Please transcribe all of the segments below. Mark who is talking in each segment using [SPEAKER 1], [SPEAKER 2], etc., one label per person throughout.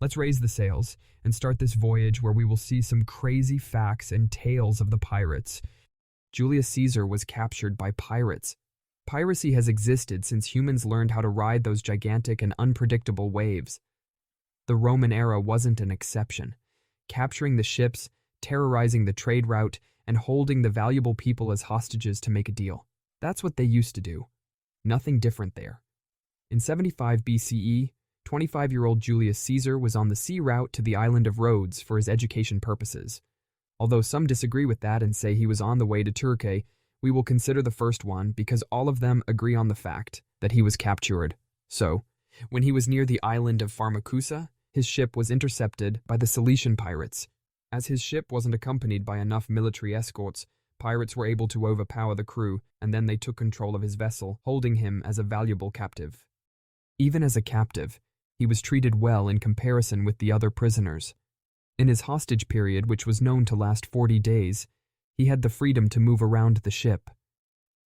[SPEAKER 1] Let's raise the sails and start this voyage where we will see some crazy facts and tales of the pirates. Julius Caesar was captured by pirates. Piracy has existed since humans learned how to ride those gigantic and unpredictable waves. The Roman era wasn't an exception. Capturing the ships, terrorizing the trade route, and holding the valuable people as hostages to make a deal. That's what they used to do. Nothing different there. In 75 BCE, 25-year-old Julius Caesar was on the sea route to the island of Rhodes for his education purposes. Although some disagree with that and say he was on the way to Turkey, we will consider the first one because all of them agree on the fact that he was captured. So, when he was near the island of Pharmacusa, his ship was intercepted by the Cilician pirates. As his ship wasn't accompanied by enough military escorts, pirates were able to overpower the crew, and then they took control of his vessel, holding him as a valuable captive. Even as a captive, he was treated well in comparison with the other prisoners. In his hostage period, which was known to last 40 days, he had the freedom to move around the ship.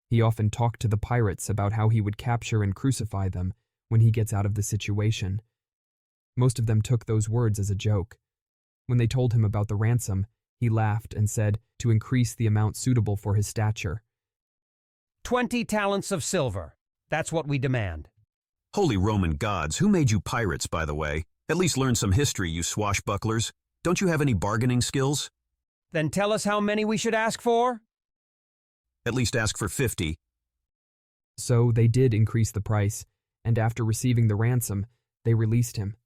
[SPEAKER 1] He often talked to the pirates about how he would capture and crucify them when he gets out of the situation. Most of them took those words as a joke. When they told him about the ransom, he laughed and said to increase the amount suitable for his stature.
[SPEAKER 2] 20 talents of silver. That's what we demand.
[SPEAKER 3] Holy Roman gods, who made you pirates, by the way? At least learn some history, you swashbucklers. Don't you have any bargaining skills?
[SPEAKER 2] Then tell us how many we should ask for?
[SPEAKER 3] At least ask for 50.
[SPEAKER 1] So they did increase the price, and after receiving the ransom, they released him.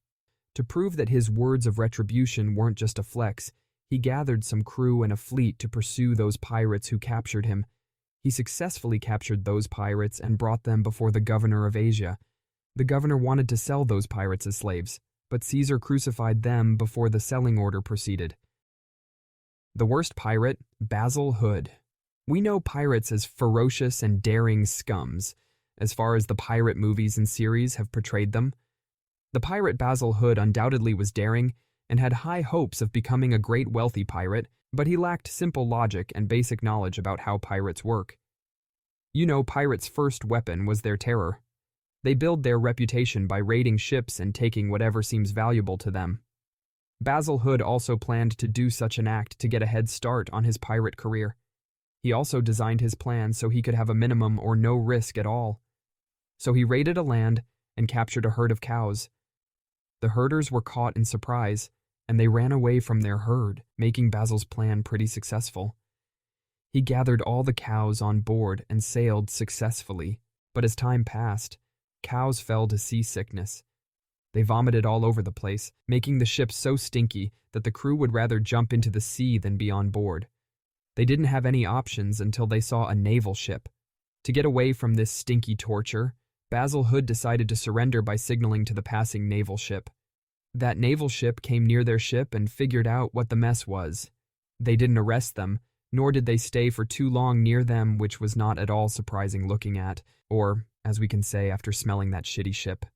[SPEAKER 1] To prove that his words of retribution weren't just a flex, he gathered some crew and a fleet to pursue those pirates who captured him. He successfully captured those pirates and brought them before the governor of Asia. The governor wanted to sell those pirates as slaves, but Caesar crucified them before the selling order proceeded. The worst pirate, Basil Hood. We know pirates as ferocious and daring scums, as far as the pirate movies and series have portrayed them. The pirate Basil Hood undoubtedly was daring and had high hopes of becoming a great wealthy pirate, but he lacked simple logic and basic knowledge about how pirates work. You know, pirates' first weapon was their terror. They build their reputation by raiding ships and taking whatever seems valuable to them. Basil Hood also planned to do such an act to get a head start on his pirate career. He also designed his plan so he could have a minimum or no risk at all. So he raided a land and captured a herd of cows. The herders were caught in surprise, and they ran away from their herd, making Basil's plan pretty successful. He gathered all the cows on board and sailed successfully, but as time passed, cows fell to seasickness. They vomited all over the place, making the ship so stinky that the crew would rather jump into the sea than be on board. They didn't have any options until they saw a naval ship. To get away from this stinky torture, Basil Hood decided to surrender by signaling to the passing naval ship. That naval ship came near their ship and figured out what the mess was. They didn't arrest them, nor did they stay for too long near them, which was not at all surprising looking at, or, as we can say after smelling that shitty ship.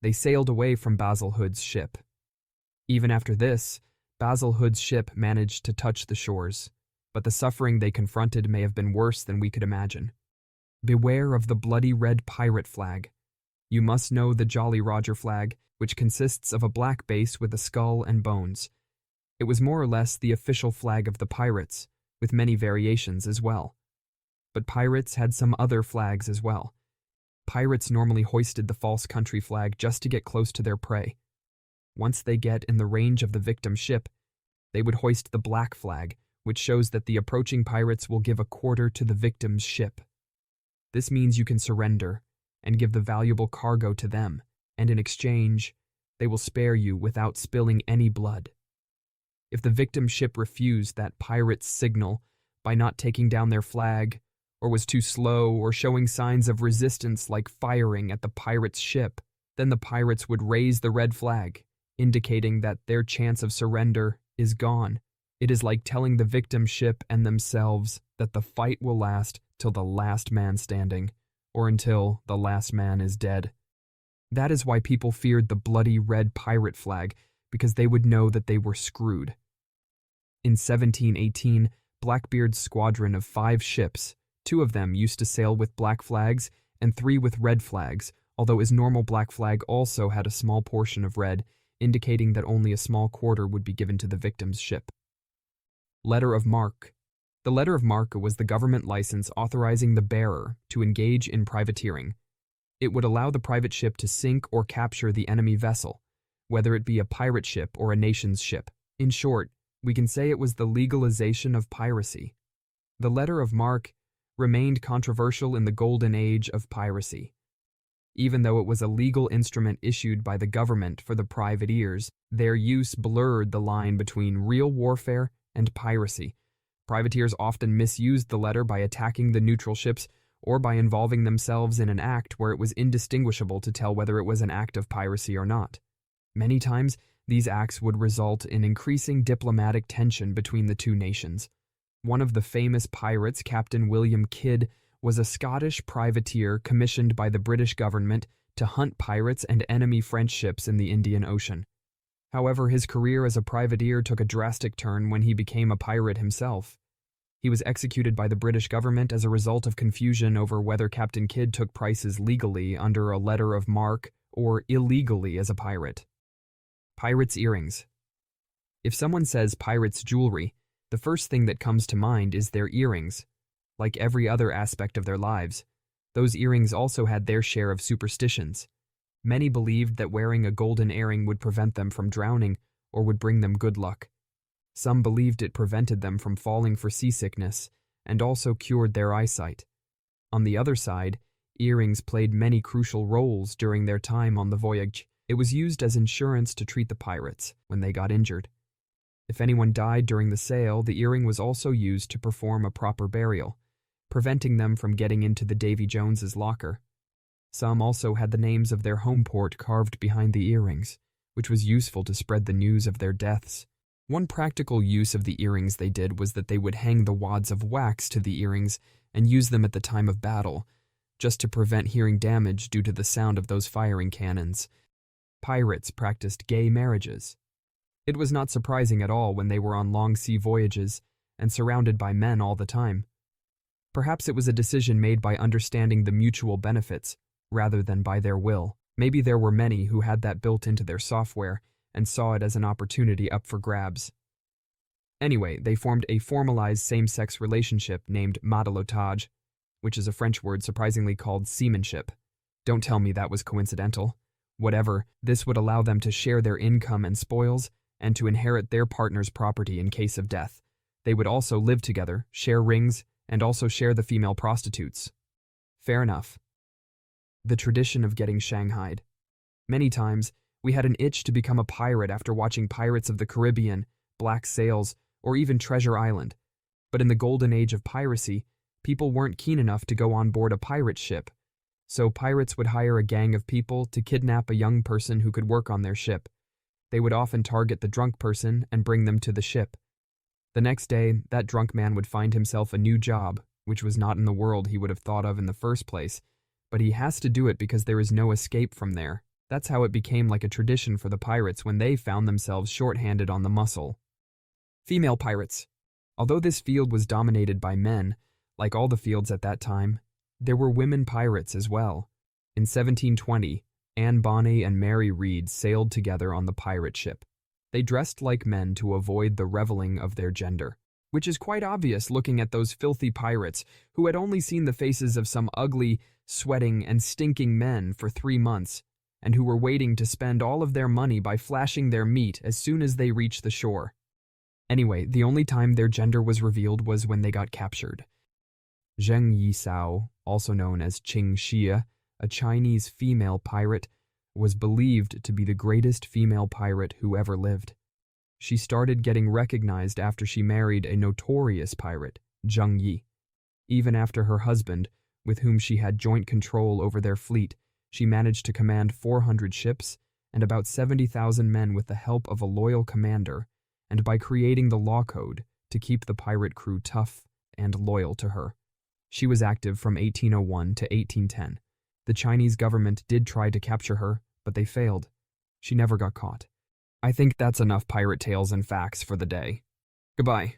[SPEAKER 1] They sailed away from Basil Hood's ship. Even after this, Basil Hood's ship managed to touch the shores, but the suffering they confronted may have been worse than we could imagine. Beware of the bloody red pirate flag. You must know the Jolly Roger flag, which consists of a black base with a skull and bones. It was more or less the official flag of the pirates, with many variations as well. But pirates had some other flags as well. Pirates normally hoisted the false country flag just to get close to their prey. Once they get in the range of the victim ship, they would hoist the black flag, which shows that the approaching pirates will give a quarter to the victim's ship. This means you can surrender and give the valuable cargo to them, and in exchange, they will spare you without spilling any blood. If the victim ship refused that pirate's signal by not taking down their flag, or was too slow or showing signs of resistance like firing at the pirate's ship, then the pirates would raise the red flag, indicating that their chance of surrender is gone. It is like telling the victim ship and themselves that the fight will last till the last man standing, or until the last man is dead. That is why people feared the bloody red pirate flag, because they would know that they were screwed. In 1718, Blackbeard's squadron of 5 ships, 2 of them used to sail with black flags and 3 with red flags, although his normal black flag also had a small portion of red, indicating that only a small quarter would be given to the victim's ship. Letter of Marque. The letter of Marque was the government license authorizing the bearer to engage in privateering. It would allow the private ship to sink or capture the enemy vessel, whether it be a pirate ship or a nation's ship. In short, we can say it was the legalization of piracy. The letter of Marque remained controversial in the golden age of piracy. Even though it was a legal instrument issued by the government for the privateers, their use blurred the line between real warfare and piracy. Privateers often misused the letter by attacking the neutral ships or by involving themselves in an act where it was indistinguishable to tell whether it was an act of piracy or not. Many times, these acts would result in increasing diplomatic tension between the two nations. One of the famous pirates, Captain William Kidd, was a Scottish privateer commissioned by the British government to hunt pirates and enemy French ships in the Indian Ocean. However, his career as a privateer took a drastic turn when he became a pirate himself. He was executed by the British government as a result of confusion over whether Captain Kidd took prices legally under a letter of marque or illegally as a pirate. Pirates' earrings. If someone says pirates' jewelry, the first thing that comes to mind is their earrings. Like every other aspect of their lives, those earrings also had their share of superstitions. Many believed that wearing a golden earring would prevent them from drowning or would bring them good luck. Some believed it prevented them from falling for seasickness and also cured their eyesight. On the other side, earrings played many crucial roles during their time on the voyage. It was used as insurance to treat the pirates when they got injured. If anyone died during the sail, the earring was also used to perform a proper burial, preventing them from getting into the Davy Jones's locker. Some also had the names of their home port carved behind the earrings, which was useful to spread the news of their deaths. One practical use of the earrings they did was that they would hang the wads of wax to the earrings and use them at the time of battle, just to prevent hearing damage due to the sound of those firing cannons. Pirates practiced gay marriages. It was not surprising at all when they were on long sea voyages and surrounded by men all the time. Perhaps it was a decision made by understanding the mutual benefits, rather than by their will. Maybe there were many who had that built into their software and saw it as an opportunity up for grabs. Anyway, they formed a formalized same-sex relationship named matelotage, which is a French word surprisingly called seamanship. Don't tell me that was coincidental. Whatever, this would allow them to share their income and spoils and to inherit their partner's property in case of death. They would also live together, share rings, and also share the female prostitutes. Fair enough. The tradition of getting shanghaied. Many times, we had an itch to become a pirate after watching Pirates of the Caribbean, Black Sails, or even Treasure Island. But in the golden age of piracy, people weren't keen enough to go on board a pirate ship. So pirates would hire a gang of people to kidnap a young person who could work on their ship. They would often target the drunk person and bring them to the ship. The next day, that drunk man would find himself a new job, which was not in the world he would have thought of in the first place, but he has to do it because there is no escape from there. That's how it became like a tradition for the pirates when they found themselves short-handed on the muscle. Female pirates. Although this field was dominated by men, like all the fields at that time, there were women pirates as well. In 1720, Anne Bonny and Mary Read sailed together on the pirate ship. They dressed like men to avoid the reveling of their gender, which is quite obvious looking at those filthy pirates who had only seen the faces of some ugly, sweating, and stinking men for 3 months, and who were waiting to spend all of their money by flashing their meat as soon as they reached the shore. Anyway, the only time their gender was revealed was when they got captured. Zheng Yisao, also known as Qing Xia, a Chinese female pirate, was believed to be the greatest female pirate who ever lived. She started getting recognized after she married a notorious pirate, Zheng Yi. Even after her husband, with whom she had joint control over their fleet, she managed to command 400 ships and about 70,000 men with the help of a loyal commander, and by creating the law code to keep the pirate crew tough and loyal to her. She was active from 1801 to 1810. The Chinese government did try to capture her, but they failed. She never got caught. I think that's enough pirate tales and facts for the day. Goodbye.